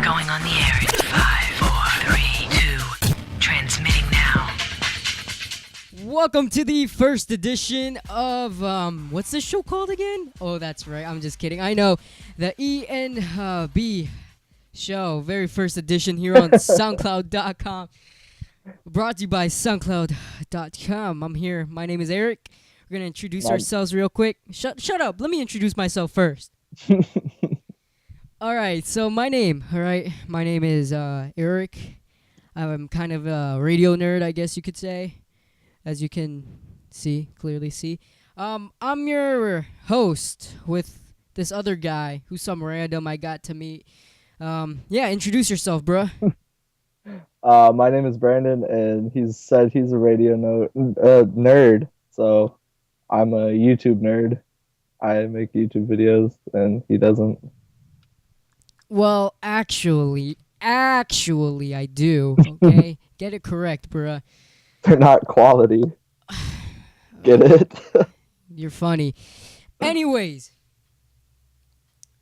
Going on the air in 5, 4, 3, 2. Transmitting now. Welcome to the first edition of, what's this show called again? Oh, that's right. I'm just kidding. I know. The ENB show. Very first edition here on SoundCloud.com. Brought to you by SoundCloud.com. I'm here. My name is Eric. We're going to introduce ourselves real quick. Shut up. Let me introduce myself first. All right. So my name is Eric. I'm kind of a radio nerd, I guess you could say, as you can clearly see. I'm your host with this other guy who's some random I got to meet. Introduce yourself, bruh. My name is Brandon, and he said he's a radio nerd, so I'm a YouTube nerd. I make YouTube videos, and he doesn't. Well, actually, I do, okay? Get it correct, bruh. They're not quality. Get it? You're funny. Anyways,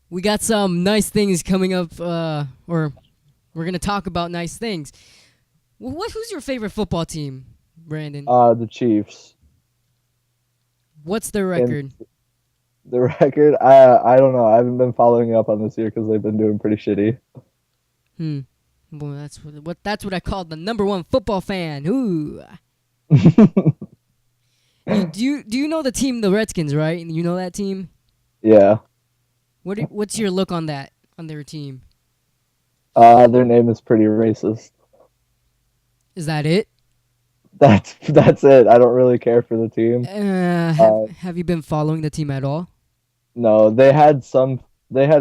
we got some nice things coming up, or we're going to talk about nice things. Who's your favorite football team, Brandon? The Chiefs. What's their record? The record? I don't know. I haven't been following up on this year because they've been doing pretty shitty. Well, that's what I call the number one football fan. Ooh. Do you know the team, the Redskins, right? You know that team? Yeah. What's your look on their team? Their name is pretty racist. Is that it? That's it. I don't really care for the team. Have you been following the team at all? No, they had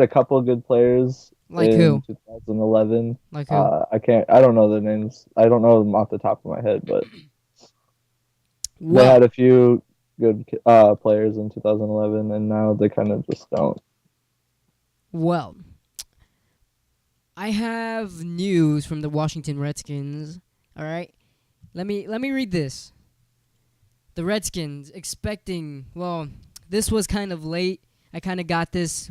a couple of good players. Like in who? 2011. Like who? I don't know their names. I don't know them off the top of my head, but Well, they had a few good players in 2011, and now they kind of just don't. Well, I have news from the Washington Redskins. All right, let me read this. The Redskins expecting. Well, this was kind of late. I kind of got this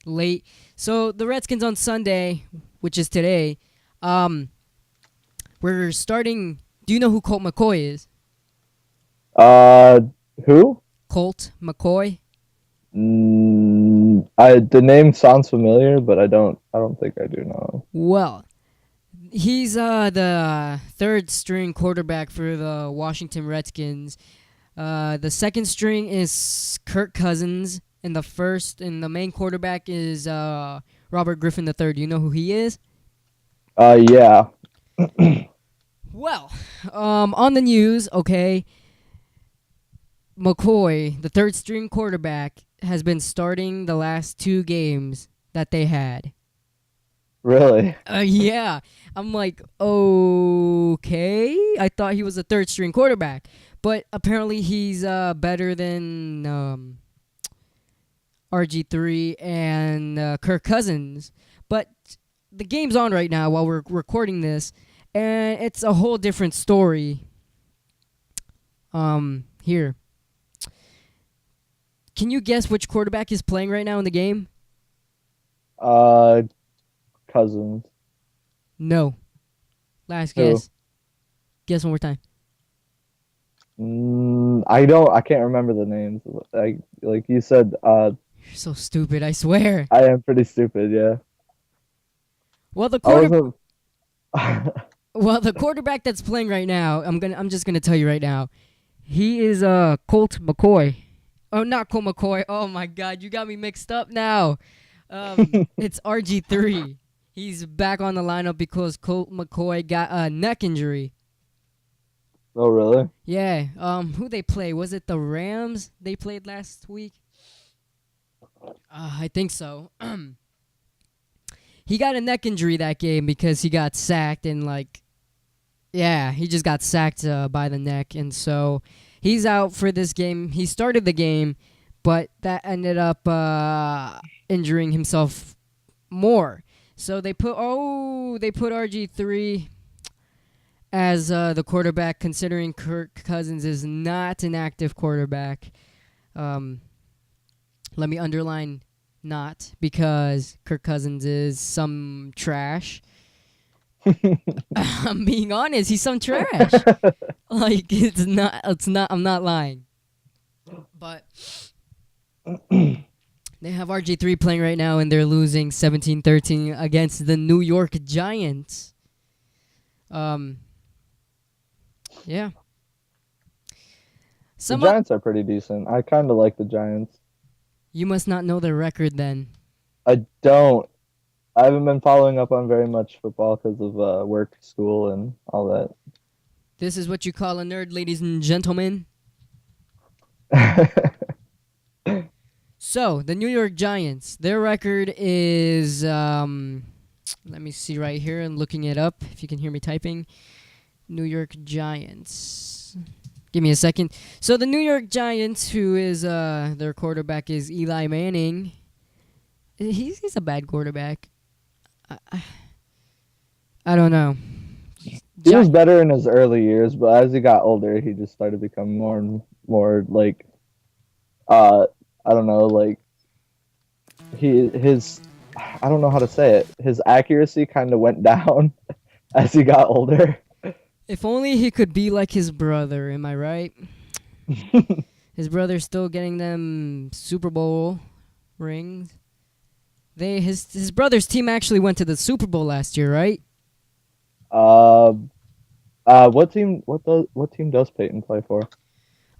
late. So the Redskins on Sunday, which is today, we're starting. Do you know who Colt McCoy is? Who? Colt McCoy. The name sounds familiar, but I don't think I do know. Well, he's the third string quarterback for the Washington Redskins. The second string is Kirk Cousins, and the main quarterback is Robert Griffin III. Do you know who he is? Yeah. Well, on the news, okay, McCoy, the third string quarterback, has been starting the last two games that they had. Really? Yeah. I'm like, okay. I thought he was a third string quarterback, but apparently he's better than RG3 and Kirk Cousins. But the game's on right now while we're recording this, and it's a whole different story. Here. Can you guess which quarterback is playing right now in the game? Cousins. No. Last Who? guess. Guess one more time. I can't remember the names. Like you said, You're so stupid, I swear. I am pretty stupid, yeah. Well, the quarterback that's playing right now, I'm just gonna tell you right now. He is Colt McCoy. Oh, not Colt McCoy. Oh my God, you got me mixed up now. It's RG3. He's back on the lineup because Colt McCoy got a neck injury. Oh, really? Yeah. Who they play? Was it the Rams they played last week? I think so. He got a neck injury that game because he got sacked and he just got sacked by the neck, and so he's out for this game. He started the game, but that ended up injuring himself more. So they put RG3 as the quarterback, considering Kirk Cousins is not an active quarterback. Let me underline not because Kirk Cousins is some trash. I'm being honest, he's some trash. Like it's not I'm not lying. But they have RG3 playing right now and they're losing 17-13 against the New York Giants. Yeah. The Giants are pretty decent. I kind of like the Giants. You must not know their record then. I don't. I haven't been following up on very much football because of work, school, and all that. This is what you call a nerd, ladies and gentlemen. So, the New York Giants, their record is, let me see right here. I'm looking it up, if you can hear me typing. New York Giants. Give me a second. So, the New York Giants, who is, their quarterback is Eli Manning. He's a bad quarterback. I don't know. He was better in his early years, but as he got older, he just started becoming more and more like, I don't know, like his I don't know how to say it. His accuracy kind of went down as he got older. If only he could be like his brother, am I right? His brother's still getting them Super Bowl rings. His brother's team actually went to the Super Bowl last year, right? What team does Peyton play for?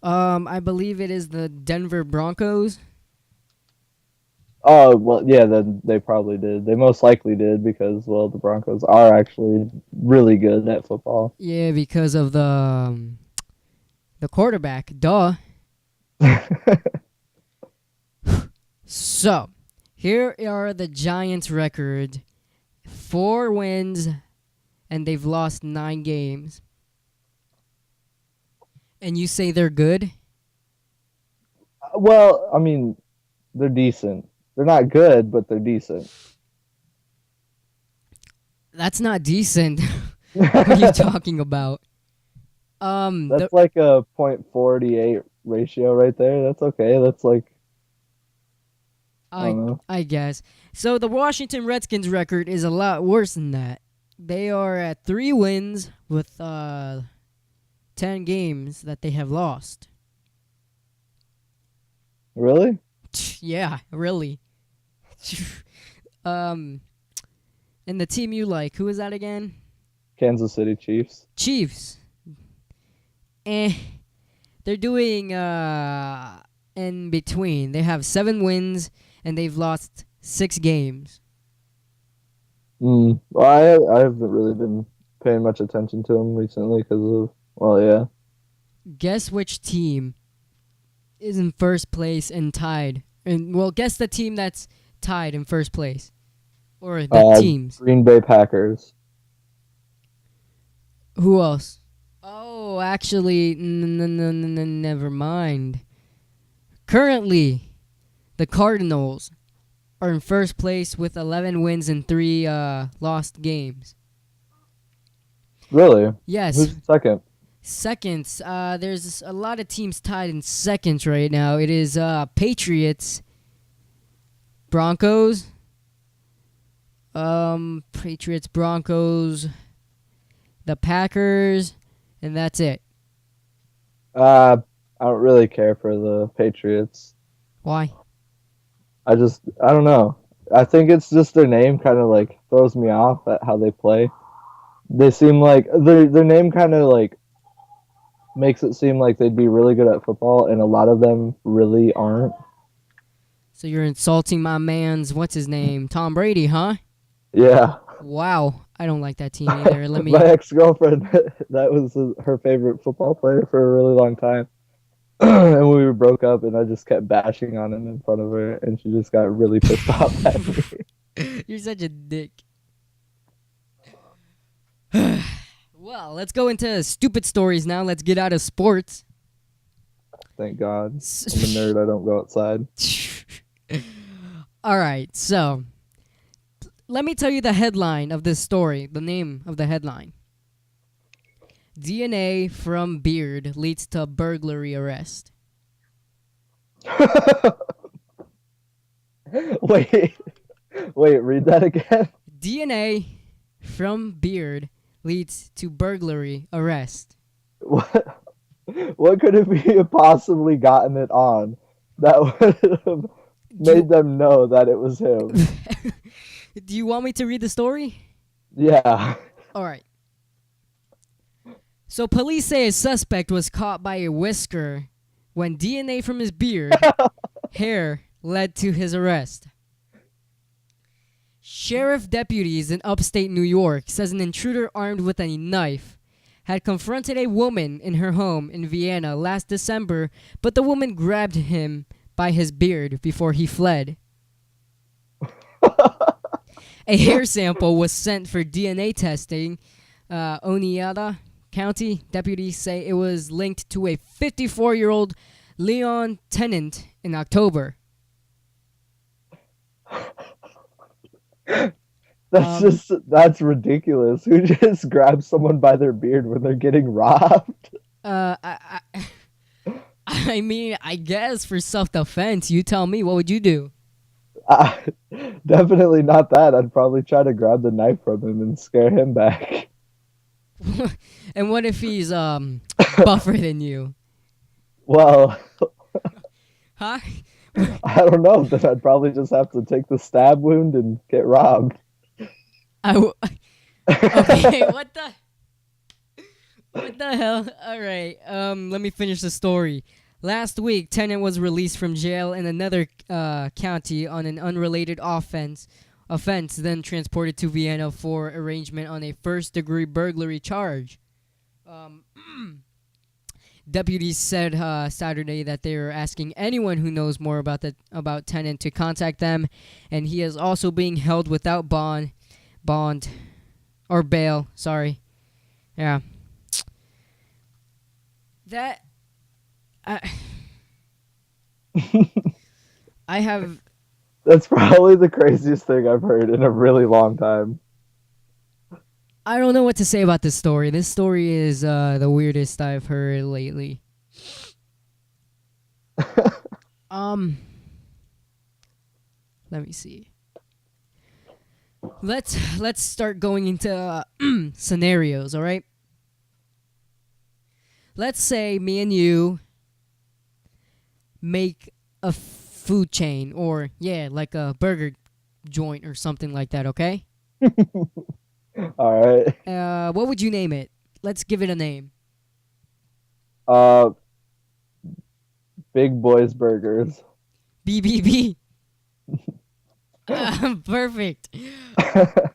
I believe it is the Denver Broncos. Oh, well, yeah, then they probably did. They most likely did because, well, the Broncos are actually really good at football. Yeah, because of the quarterback. Duh. So, here are the Giants' record. 4 wins, and they've lost 9 games. And you say they're good? Well, I mean, they're decent. They're not good, but they're decent. That's not decent. What are you talking about? That's like a .48 ratio right there. That's okay. That's like I don't know. I guess. So the Washington Redskins record is a lot worse than that. They are at 3 wins with 10 games that they have lost. Really? Yeah, really. And the team you like, who is that again? Kansas City Chiefs. Chiefs. They're doing in between. They have 7 wins and they've lost 6 games. Well, I haven't really been paying much attention to them recently because of, well, yeah. Guess which team is in first place and tied? And well, guess the team that's tied in first place. Or the teams. Green Bay Packers. Who else? Oh, actually, never mind. Currently, the Cardinals are in first place with 11 wins and 3 lost games. Really? Yes. Who's second? Seconds. There's a lot of teams tied in seconds right now. It is Patriots, Broncos, Patriots, Broncos, the Packers, and that's it. I don't really care for the Patriots. Why? I don't know. I think it's just their name kind of like throws me off at how they play. They seem like their name kind of like makes it seem like they'd be really good at football, and a lot of them really aren't. So you're insulting my man's, what's his name, Tom Brady, huh? Yeah. Wow. I don't like that team either. Let me. My ex-girlfriend, that was her favorite football player for a really long time. And we broke up, and I just kept bashing on him in front of her, and she just got really pissed off at me. You're such a dick. Well, let's go into stupid stories now. Let's get out of sports. Thank God. I'm a nerd. I don't go outside. All right, so let me tell you the headline of this story, the name of the headline. DNA from beard leads to burglary arrest. Wait, wait, read that again. DNA from beard leads to burglary arrest. What? What could it be possibly gotten it on that would have made them know that it was him? Do you want me to read the story? Yeah. All right. So police say a suspect was caught by a whisker when DNA from his beard hair led to his arrest. Sheriff deputies in upstate New York says an intruder armed with a knife had confronted a woman in her home in Vienna last December, but the woman grabbed him by his beard before he fled. A hair sample was sent for DNA testing. Oneida County deputies say it was linked to a 54-year-old Leon Tennant in October. That's ridiculous. Who just grabs someone by their beard when they're getting robbed? I mean, I guess for self-defense, you tell me, what would you do? Definitely not that. I'd probably try to grab the knife from him and scare him back. And what if he's buffer than you? Well, Huh? I don't know. Then I'd probably just have to take the stab wound and get robbed. Okay, what the hell? All right. Let me finish the story. Last week, Tennant was released from jail in another county on an unrelated offense, then transported to Vienna for arraignment on a first-degree burglary charge. Deputies said Saturday that they are asking anyone who knows more about Tennant to contact them, and he is also being held without bond or bail. Sorry, yeah. That I have. That's probably the craziest thing I've heard in a really long time. I don't know what to say about this story. This story is the weirdest I've heard lately. Let me see. Let's start going into scenarios, all right? Let's say me and you make a food chain, or like a burger joint or something like that, okay? All right. What would you name it? Let's give it a name. Big Boys Burgers. BBB. Perfect.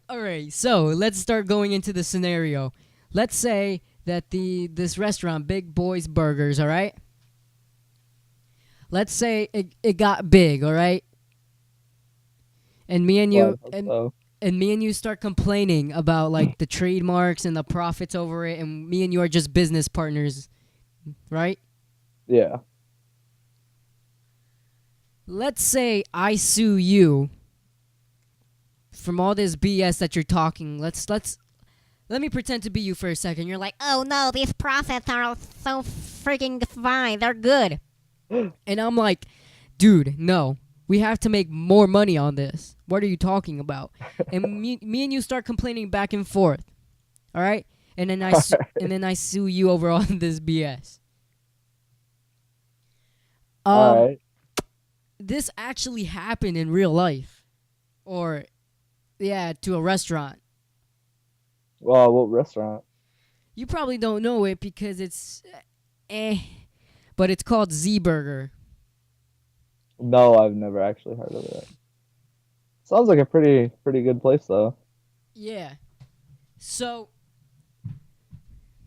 All right, so let's start going into the scenario. Let's say that this restaurant, Big Boys Burgers, all right? Let's say it got big, all right? And me and you and me and you start complaining about like the trademarks and the profits over it, and me and you are just business partners, right? Yeah. Let's say I sue you from all this BS that you're talking. Let me pretend to be you for a second. You're like, Oh no, these profits are so freaking fine. They're good. and I'm like, dude, no. We have to make more money on this. What are you talking about? And me and you start complaining back and forth. All right? And then I sue you over all this BS. All right. This actually happened in real life. Or to a restaurant. Well, what restaurant? You probably don't know it because it's but it's called Z Burger. No, I've never actually heard of it. Sounds like a pretty good place though. Yeah. So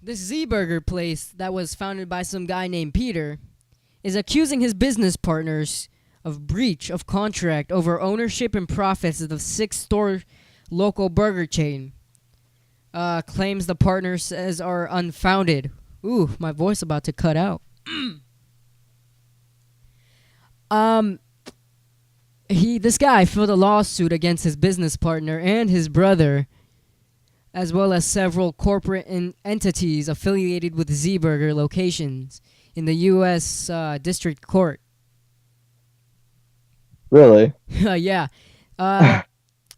this Z Burger place that was founded by some guy named Peter is accusing his business partners of breach of contract over ownership and profits of the 6-store local burger chain. Claims the partner says are unfounded. Ooh, my voice about to cut out. This guy filed a lawsuit against his business partner and his brother, as well as several corporate entities affiliated with Z Burger locations in the U.S. District Court. Really? Yeah.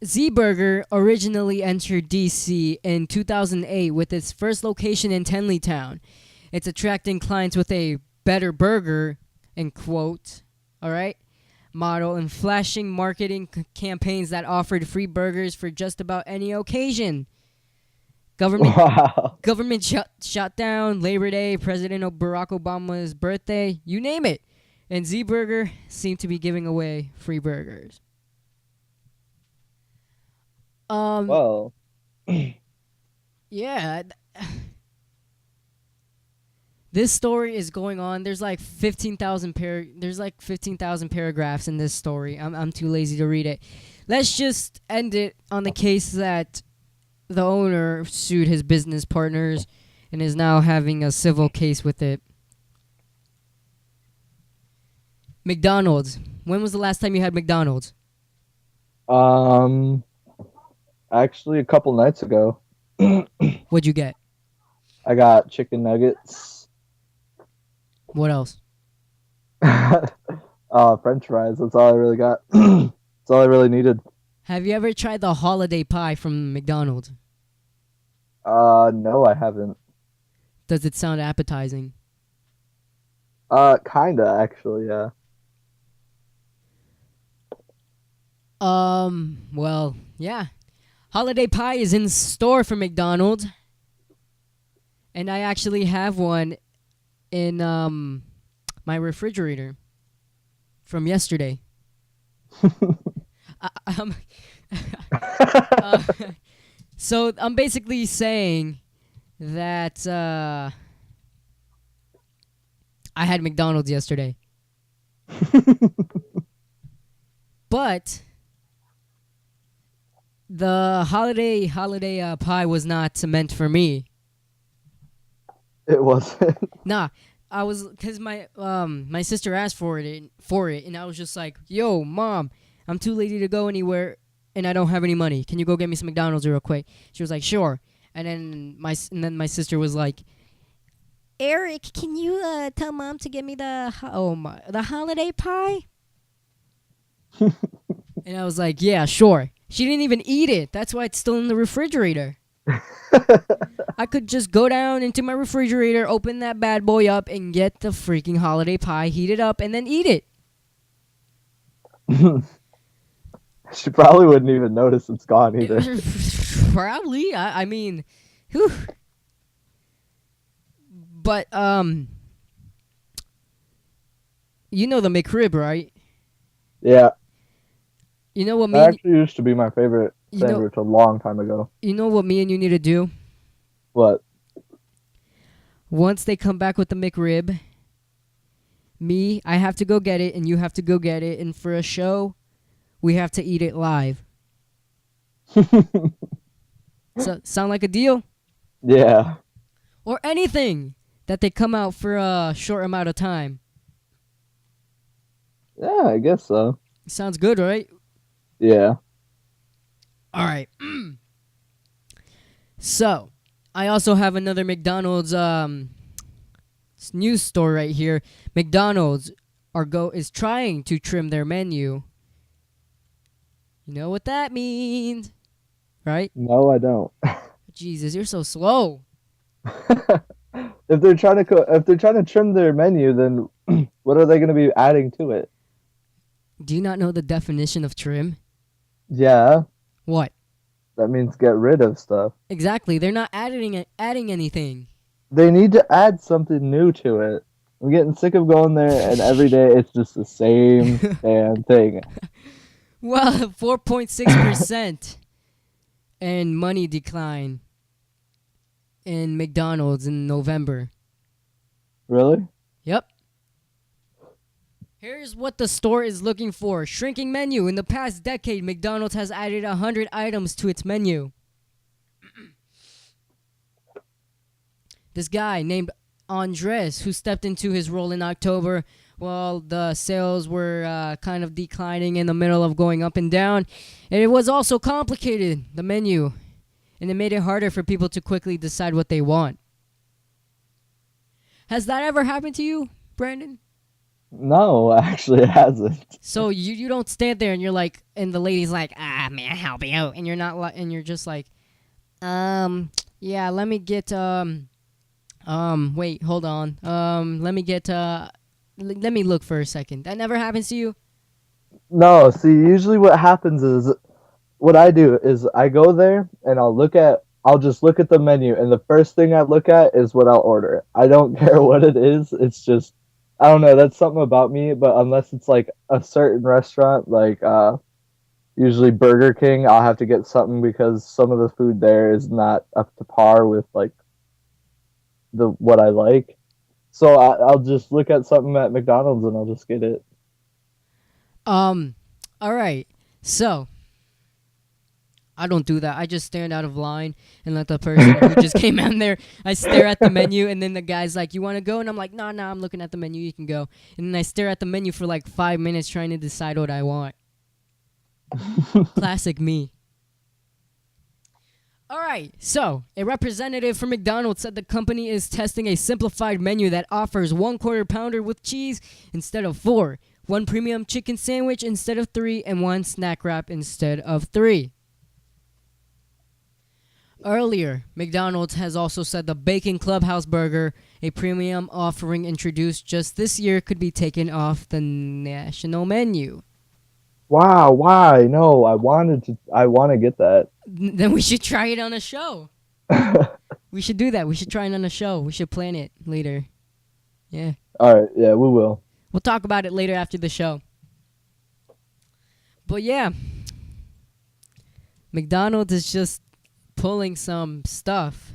Z Burger originally entered DC in 2008 with its first location in Tenleytown. It's attracting clients with a better burger, in quote, all right, model and flashing marketing campaigns that offered free burgers for just about any occasion. Government Wow. government shutdown, Labor Day, President Barack Obama's birthday, you name it. And Z Burger seemed to be giving away free burgers. Well, Yeah. This story is going on. There's like 15,000 paragraphs in this story. I'm too lazy to read it. Let's just end it on the case that the owner sued his business partners and is now having a civil case with it. McDonald's. When was the last time you had McDonald's? actually, a couple nights ago, What'd you get? I got chicken nuggets, What else? French fries. That's all I really got. That's all I really needed. Have you ever tried the holiday pie from McDonald's? No, I haven't. Does it sound appetizing? Kinda actually, yeah. Well, yeah. Holiday pie is in store for McDonald's. And I actually have one in my refrigerator from yesterday. Um, uh, so I'm basically saying that I had McDonald's yesterday. But the holiday pie was not meant for me. It wasn't. Nah, I was because my sister asked for it, and I was just like, "Yo, mom, I'm too lazy to go anywhere, and I don't have any money. Can you go get me some McDonald's real quick?" She was like, "Sure." And then my sister was like, Eric, can you tell mom to get me the holiday pie? and I was like, "Yeah, sure." She didn't even eat it. That's why it's still in the refrigerator. I could just go down into my refrigerator, open that bad boy up, and get the freaking holiday pie, heat it up, and then eat it. She probably wouldn't even notice it's gone either. Probably. I mean, whew. But you know the McRib, right? Yeah, You know what me that and, actually used to be my favorite You know- sandwich a long time ago. you know what me and you need to do? What? Once they come back with the McRib, I have to go get it, and you have to go get it, and for a show, we have to eat it live. So, sound like a deal? Yeah. Or anything that they come out for a short amount of time. Yeah, I guess so. Sounds good, right? Yeah. All right. So, I also have another McDonald's news story right here. McDonald's is trying to trim their menu. You know what that means, right? No, I don't. Jesus, you're so slow. If they're trying to trim their menu, then what are they going to be adding to it? Do you not know the definition of trim? Yeah, What? that means get rid of stuff. Exactly. They're not adding anything. They need to add something new to it. I'm getting sick of going there, and every day it's just the same damn thing. Well, 4.6% and money decline in McDonald's in November. Really? Yep. Here's what the store is looking for. Shrinking menu. In the past decade, McDonald's has added 100 items to its menu. This guy named Andres, who stepped into his role in October, well, the sales were kind of declining in the middle of going up and down. And it was also complicated, the menu. And it made it harder for people to quickly decide what they want. Has that ever happened to you, Brandon? No, actually, it hasn't. So you don't stand there and you're like, and the lady's like, may I help you? And you're not and you're just like, yeah, let me get wait, hold on, let me get let me look for a second. That never happens to you? No, see, usually what happens is what I do is I go there and I'll just look at the menu, and the first thing I look at is what I'll order. I don't care what it is. It's just I don't know, that's something about me, but unless it's like a certain restaurant like usually Burger King, I'll have to get something because some of the food there is not up to par with like the what I like. So I'll just look at something at McDonald's and I'll just get it. All right. So I don't do that. I just stand out of line and let the person who just came in there. I stare at the menu, and then the guy's like, "You want to go?" And I'm like, "No, I'm looking at the menu. You can go." And then I stare at the menu for like 5 minutes trying to decide what I want. Classic me. All right. So a representative from McDonald's said the company is testing a simplified menu that offers 1 quarter pounder with cheese instead of 4, 1 premium chicken sandwich instead of 3, and 1 snack wrap instead of 3. Earlier, McDonald's has also said the Bacon Clubhouse Burger, a premium offering introduced just this year, could be taken off the national menu. Wow, why? No, I want to get that. Then we should try it on a show. We should do that. We should try it on a show. We should plan it later. Yeah. All right, yeah, we will. We'll talk about it later after the show. But yeah, McDonald's is just pulling some stuff.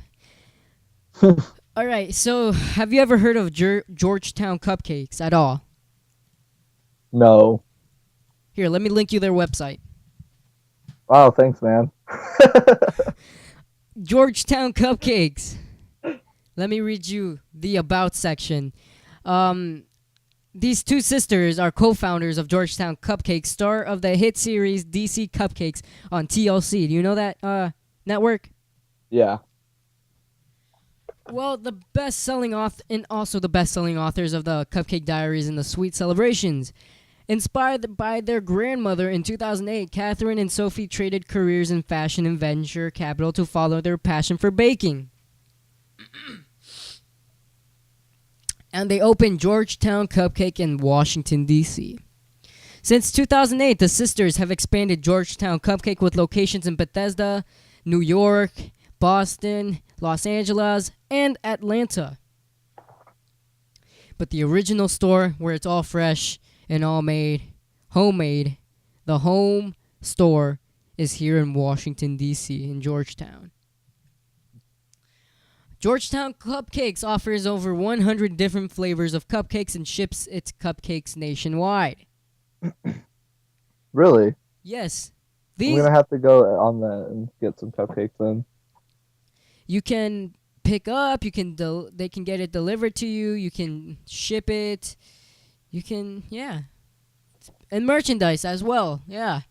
All right, so have you ever heard of Georgetown Cupcakes at all? No. Here, let me link you their website. Wow, thanks, man. Georgetown Cupcakes. Let me read you the about section. These two sisters are co-founders of Georgetown Cupcakes, star of the hit series DC Cupcakes on TLC. Do you know that network? Yeah. Well, the best-selling author and also the best-selling authors of the Cupcake Diaries and the Sweet Celebrations. Inspired by their grandmother in 2008, Catherine and Sophie traded careers in fashion and venture capital to follow their passion for baking. And they opened Georgetown Cupcake in Washington, D.C. Since 2008, the sisters have expanded Georgetown Cupcake with locations in Bethesda, New York, Boston, Los Angeles, and Atlanta. But the original store, where it's all fresh and all homemade, the home store is here in Washington, D.C., in Georgetown. Georgetown Cupcakes offers over 100 different flavors of cupcakes and ships its cupcakes nationwide. Really? Yes. I'm gonna have to go on that and get some cupcakes then. You can pick up, they can get it delivered to you, you can ship it, you can, yeah. And merchandise as well, yeah.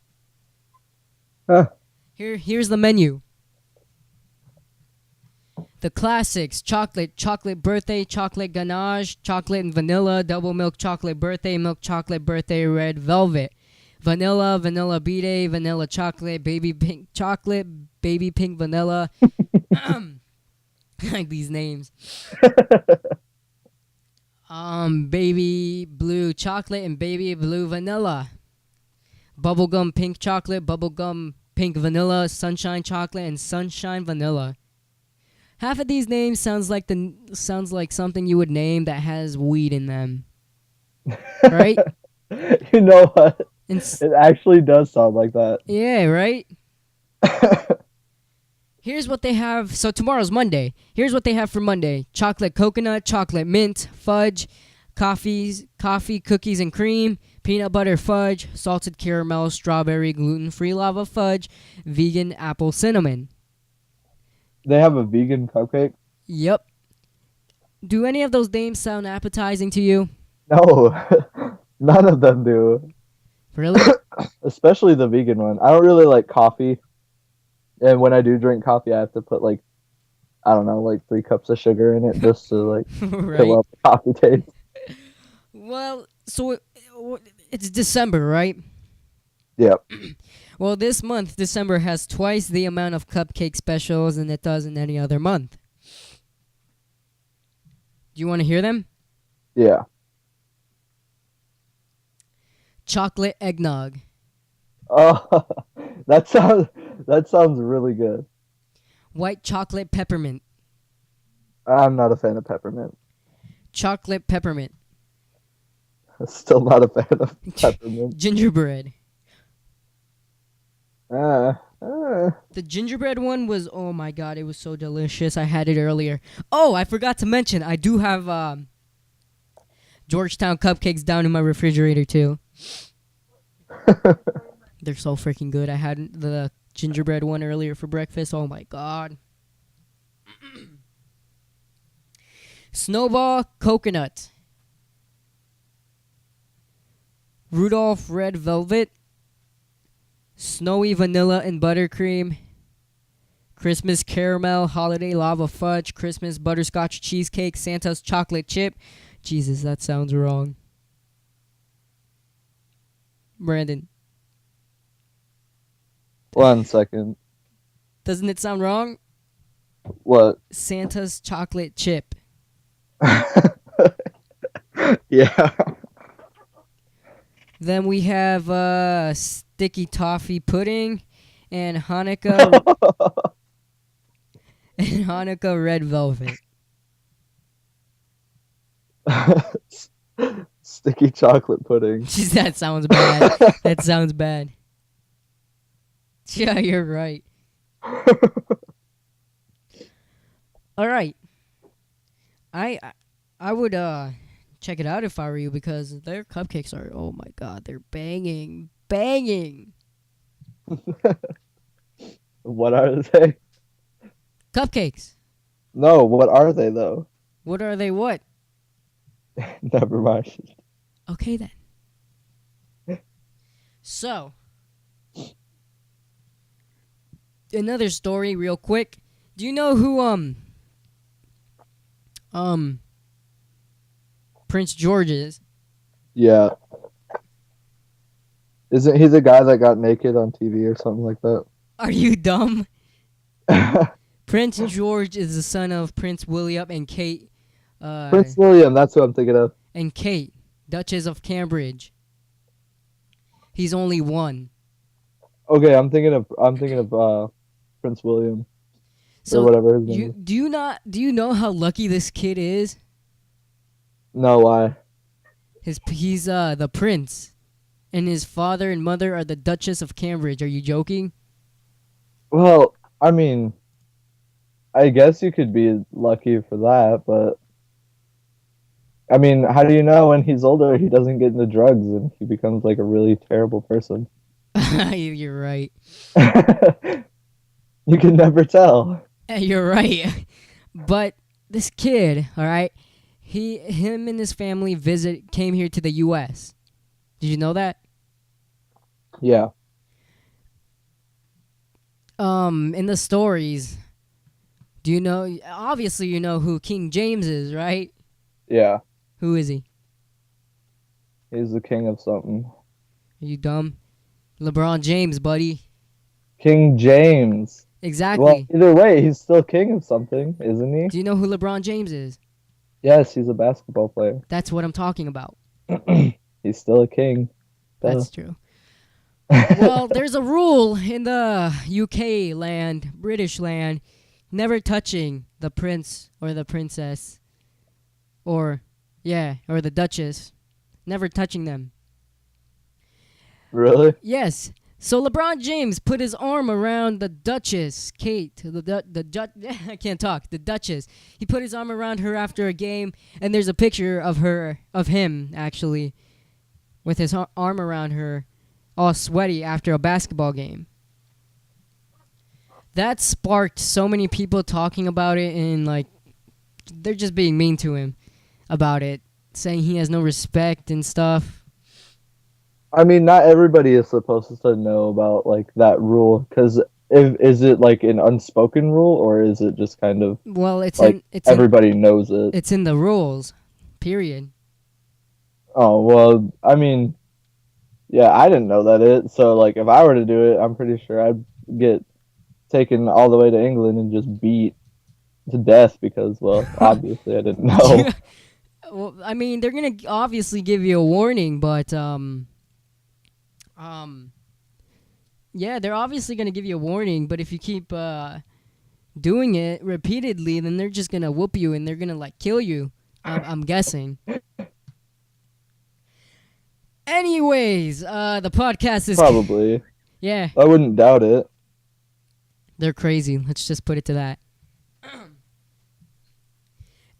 Huh. Here's the menu. The classics: chocolate birthday, chocolate ganache, chocolate and vanilla, double milk chocolate birthday, red velvet, vanilla bide, vanilla chocolate, baby pink chocolate, baby pink vanilla. I like these names. Baby blue chocolate and baby blue vanilla. Bubblegum pink chocolate, bubblegum pink vanilla, sunshine chocolate, and sunshine vanilla. Half of these names sounds like something you would name that has weed in them. Right? You know what? It actually does sound like that. Yeah, right? Here's what they have. So tomorrow's Monday. Here's what they have for Monday. Chocolate coconut, chocolate mint, fudge, coffee, cookies and cream, peanut butter fudge, salted caramel, strawberry, gluten-free lava fudge, vegan apple cinnamon. They have a vegan cupcake? Yep. Do any of those names sound appetizing to you? No. None of them do. Really? Especially the vegan one. I don't really like coffee. And when I do drink coffee, I have to put 3 cups of sugar in it just to Right. fill up the coffee taste. Well, So it's December, right? Yep. Well, this month, December, has twice the amount of cupcake specials than it does in any other month. Do you want to hear them? Yeah. Chocolate eggnog, Oh, that sounds really good. white chocolate peppermint, I'm not a fan of peppermint. chocolate peppermint, Still not a fan of peppermint. gingerbread. Uh, The gingerbread one was, oh my god, it was so delicious. I had it earlier. Oh, I forgot to mention, I do have Georgetown cupcakes down in my refrigerator too. They're so freaking good. I had the gingerbread one earlier for breakfast. Oh my god. Snowball coconut. Rudolph red velvet. Snowy vanilla and buttercream. Christmas caramel, holiday lava fudge, Christmas butterscotch cheesecake, Santa's chocolate chip. Jesus, that sounds wrong. Brandon, 1 second. doesn't it sound wrong? What? Santa's chocolate chip. Yeah. Then we have sticky toffee pudding and Hanukkah and Hanukkah red velvet. Sticky chocolate pudding. Jeez, that sounds bad. That sounds bad. Yeah, you're right. All right. I would check it out if I were you because their cupcakes are, oh my god, they're banging. Banging. What are they? Cupcakes. No, what are they though? What are they what? Never mind. Okay then. So, another story real quick. Do you know who Prince George is? Yeah. Isn't he the guy that got naked on TV or something like that? Are you dumb? Prince George is the son of Prince William and Kate Prince William, that's what I'm thinking of. and Kate, Duchess of Cambridge. He's only one. Okay, I'm thinking of Prince William. So or whatever his name is. do you know how lucky this kid is? No, why? He's the prince, and his father and mother are the Duchess of Cambridge. Are you joking? Well, I mean, I guess you could be lucky for that, but I mean, how do you know when he's older he doesn't get into drugs and he becomes like a really terrible person? You're right. You can never tell. You're right. But this kid, all right, him and his family came here to the U.S. Did you know that? Yeah. In the stories, do you know? Obviously, you know who King James is, right? Yeah. Who is he? He's the king of something. Are you dumb? LeBron James, buddy. King James. Exactly. Well, either way, he's still king of something, isn't he? Do you know who LeBron James is? Yes, he's a basketball player. That's what I'm talking about. He's still a king. Duh. That's true. Well, there's a rule in the UK land, British land, never touching the prince or the princess or the duchess. Never touching them. Really? Yes. So LeBron James put his arm around the Duchess, Kate, I can't talk, the Duchess. He put his arm around her after a game, and there's a picture of him actually, with his arm around her, all sweaty after a basketball game. That sparked so many people talking about it, and like, they're just being mean to him about it, saying he has no respect and stuff. I mean, not everybody is supposed to know about like that rule, because is it like an unspoken rule, or is it just kind of Well, everybody knows it? it's in the rules, period. Oh well, I mean, yeah, I didn't know that it. So like, if I were to do it, I'm pretty sure I'd get taken all the way to England and just beat to death because, well, obviously I didn't know. Well, I mean, they're gonna obviously give you a warning, but yeah, they're obviously gonna give you a warning. But if you keep doing it repeatedly, then they're just gonna whoop you and they're gonna like kill you. I'm guessing. Anyways, the podcast is Probably. yeah, I wouldn't doubt it. they're crazy. Let's just put it to that.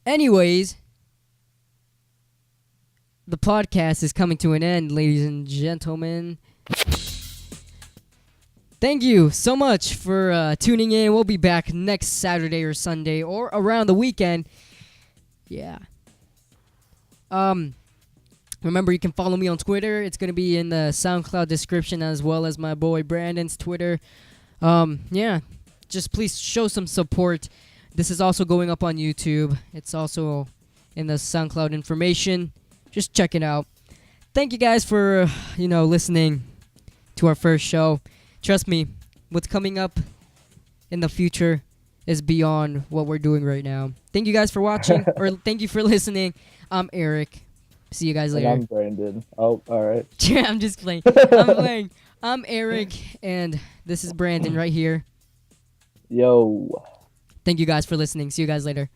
Anyways, the podcast is coming to an end, ladies and gentlemen. Thank you so much for tuning in. We'll be back next Saturday or Sunday or around the weekend. Yeah. Remember, you can follow me on Twitter. It's gonna be in the SoundCloud description as well as my boy Brandon's Twitter. Yeah. Just please show some support. This is also going up on YouTube. It's also in the SoundCloud information. Just check it out. Thank you guys for, listening to our first show. Trust me, what's coming up in the future is beyond what we're doing right now. Thank you guys for watching, or thank you for listening. I'm Eric. See you guys And later. I'm Brandon. Oh, all right. I'm just playing. I'm playing. I'm Eric, and this is Brandon right here. Yo. Thank you guys for listening. See you guys later.